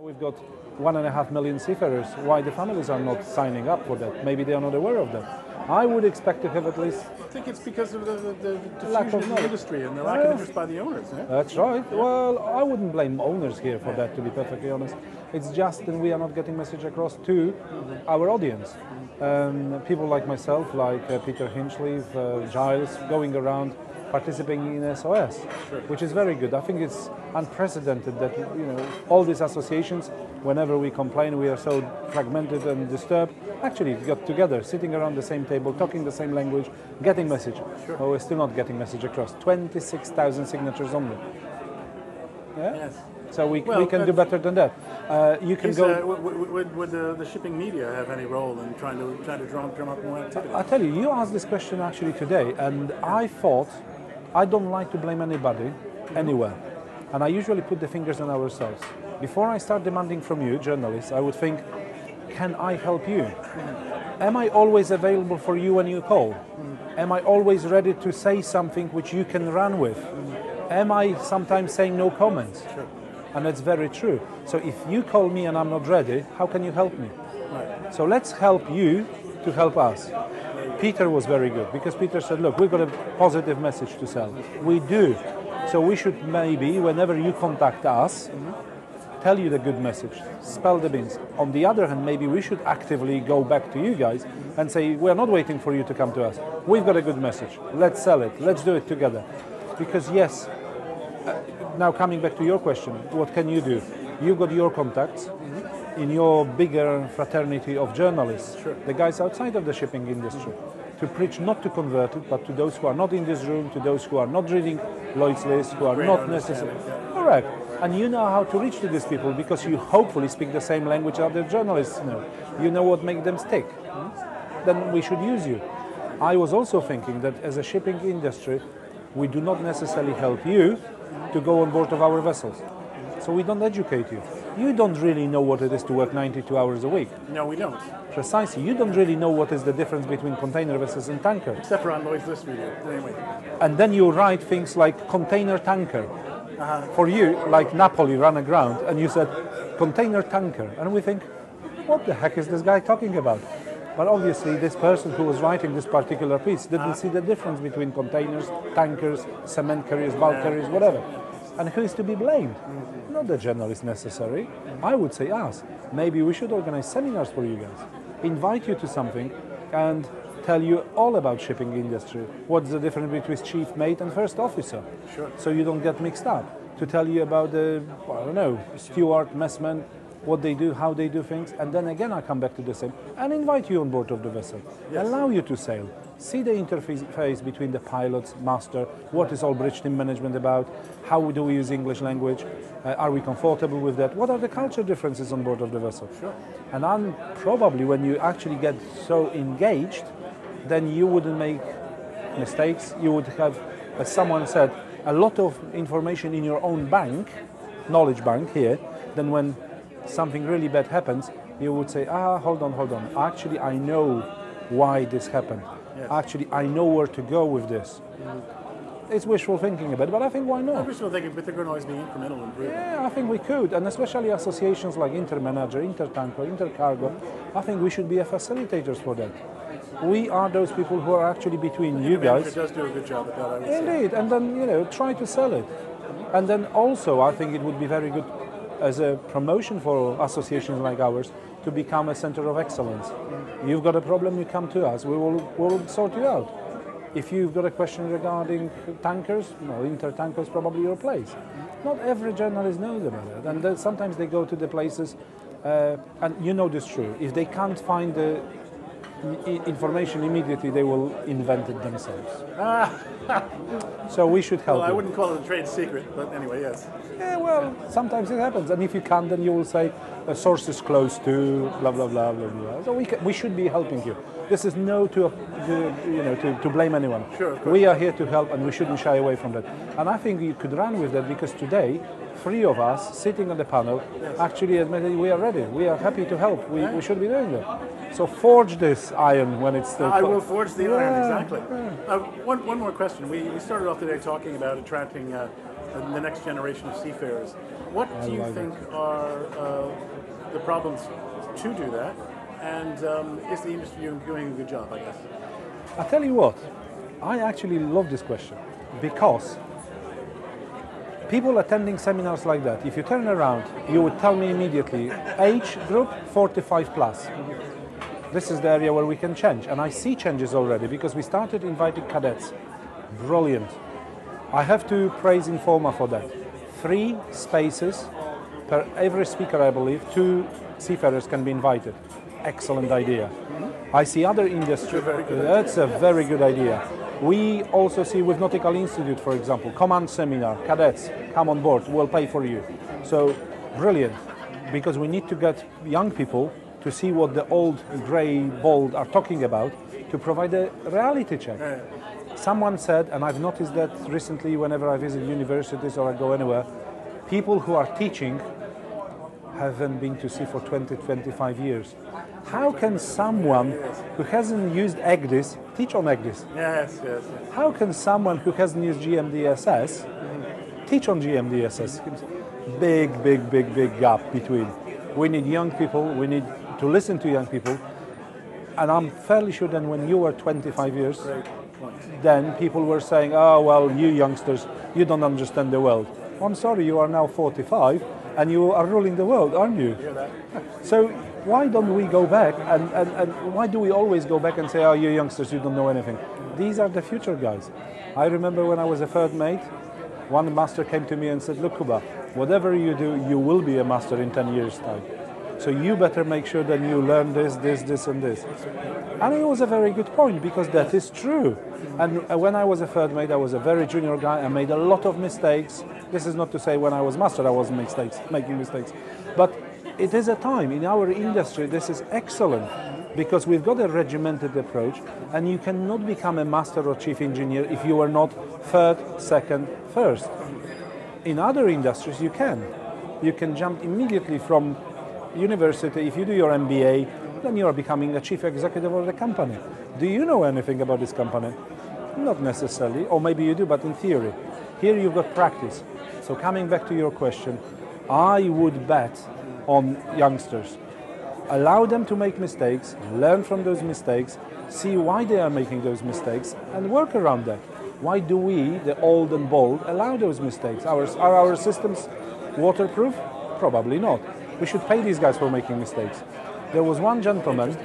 We've got 1.5 million seafarers. Why the families are not signing up for that? Maybe they are not aware of that. I would expect to have at least... I think it's because of the diffusion in the industry and the lack of interest by the owners. Yeah? That's right. Well, I wouldn't blame owners here for that, to be perfectly honest. It's just that we are not getting message across to our audience. People like myself, like Peter Hinchley, Giles, going around participating in SOS, which is very good. I think it's unprecedented that all these associations, whenever we complain, we are so fragmented and disturbed, actually got together, sitting around the same table, talking the same language, getting message. But we're still not getting message across. 26,000 signatures only. Yeah? Yes. So we can do better than that. You can go. Would the shipping media have any role in trying to drum up more activity? I tell you, you asked this question actually today, and I thought I don't like to blame anybody anywhere, and I usually put the fingers on ourselves. Before I start demanding from you, journalists, I would think, can I help you? Am I always available for you when you call? Am I always ready to say something which you can run with? Am I sometimes saying no comments? And that's very true. So if you call me and I'm not ready, how can you help me? Right. So let's help you to help us. Peter was very good because Peter said, look, we've got a positive message to sell. We do. So we should maybe, whenever you contact us, tell you the good message, spell the beans. On the other hand, maybe we should actively go back to you guys and say, we're not waiting for you to come to us. We've got a good message. Let's sell it. Let's do it together. Because yes, now coming back to your question, what can you do? You've got your contacts in your bigger fraternity of journalists, the guys outside of the shipping industry, to preach not to convert it, but to those who are not in this room, to those who are not reading Lloyd's list, who are not necessarily... Correct. And you know how to reach to these people because you hopefully speak the same language other journalists know. You know what makes them stick. Then we should use you. I was also thinking that as a shipping industry, we do not necessarily help you to go on board of our vessels. So we don't educate you. You don't really know what it is to work 92 hours a week. No, we don't. Precisely. You don't really know what is the difference between container vessels and tanker. Except for on Lloyd's list we do. Anyway. And then you write things like container tanker. For you, like Napoli ran aground, and you said container tanker. And we think, what the heck is this guy talking about? But obviously this person who was writing this particular piece didn't see the difference between containers, tankers, cement carriers, bulk carriers, whatever. And who is to be blamed? Not the journalist necessarily. I would say us. Maybe we should organize seminars for you guys. Invite you to something and tell you all about shipping industry. What's the difference between chief mate and first officer? Sure. So you don't get mixed up. To tell you about the, I don't know, steward, messman, what they do, how they do things, and then again I come back to the same and invite you on board of the vessel. Yes. Allow you to sail. See the interface between the pilots, master, what is all bridge team management about, how do we use English language, are we comfortable with that, what are the culture differences on board of the vessel. Sure. And probably when you actually get so engaged, then you wouldn't make mistakes, you would have, as someone said, a lot of information in your own bank, knowledge bank here, then when something really bad happens, you would say, hold on, actually I know why this happened. Yes. Actually, I know where to go with this. It's wishful thinking a bit, but I think why not? Wishful thinking, but there can always be incremental improvement. Yeah, I think we could, and especially associations like InterManager, Intertanker, Intercargo, I think we should be a facilitators for that. We are those people who are actually between you guys. It does do a good job at that, I would Indeed, say. And then, try to sell it. And then also, I think it would be very good as a promotion for associations like ours to become a center of excellence. You've got a problem, you come to us, we'll sort you out. If you've got a question regarding tankers, Intertanker is probably your place. Not every journalist knows about it, and then sometimes they go to the places, and you know this true, if they can't find the information immediately, they will invent it themselves. So we should help. Well, I wouldn't call it a trade secret, but anyway, yes. Yeah, well, sometimes it happens, and if you can't, then you will say a source is close to blah blah blah blah blah. So we should be helping you. This is to blame anyone. Sure, of course. We are here to help, and we shouldn't shy away from that. And I think you could run with that because today, 3 of us sitting on the panel actually admitted we are ready. We are happy to help. We should be doing that. So forge this iron when it's still... I will forge the iron, exactly. One more question. We started off today talking about attracting the next generation of seafarers. What do you think are the problems to do that? And is the industry doing a good job, I guess? I tell you what, I actually love this question because people attending seminars like that, if you turn around, you would tell me immediately, age group 45 plus. This is the area where we can change. And I see changes already because we started inviting cadets. Brilliant. I have to praise Informa for that. 3 spaces per every speaker, I believe. 2 seafarers can be invited. Excellent idea. I see other industries. That's a very good idea. We also see with Nautical Institute, for example, command seminar, cadets, come on board, we'll pay for you. So, brilliant, because we need to get young people to see what the old grey bald are talking about to provide a reality check. Someone said, and I've noticed that recently whenever I visit universities or I go anywhere, people who are teaching haven't been to sea for 20, 25 years. How can someone who hasn't used EGDIS teach on EGDIS? Yes. How can someone who hasn't used GMDSS teach on GMDSS? Big gap between. We need young people, we need to listen to young people, and I'm fairly sure that when you were 25 years, then people were saying, oh, well, you youngsters, you don't understand the world. I'm sorry, you are now 45, and you are ruling the world, aren't you? So why don't we go back, and why do we always go back and say, oh, you youngsters, you don't know anything? These are the future guys. I remember when I was a third mate, one master came to me and said, look, Kuba, whatever you do, you will be a master in 10 years' time. So you better make sure that you learn this, and this. And it was a very good point, because that is true. And when I was a third mate, I was a very junior guy. I made a lot of mistakes. This is not to say when I was master I wasn't making mistakes. But it is a time. In our industry, this is excellent, because we've got a regimented approach, and you cannot become a master or chief engineer if you are not third, second, first. In other industries, you can. You can jump immediately from university. If you do your MBA, then you are becoming a chief executive of the company. Do you know anything about this company? Not necessarily, or maybe you do, but in theory. Here you've got practice. So coming back to your question, I would bet on youngsters. Allow them to make mistakes, learn from those mistakes, see why they are making those mistakes, and work around that. Why do we, the old and bold, allow those mistakes? Are our systems waterproof? Probably not. We should pay these guys for making mistakes. There was one gentleman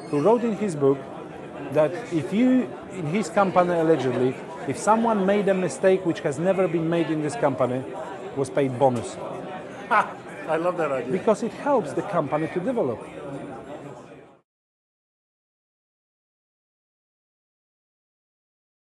who wrote in his book that in his company allegedly, if someone made a mistake which has never been made in this company, was paid bonus. I love that idea. Because it helps the company to develop.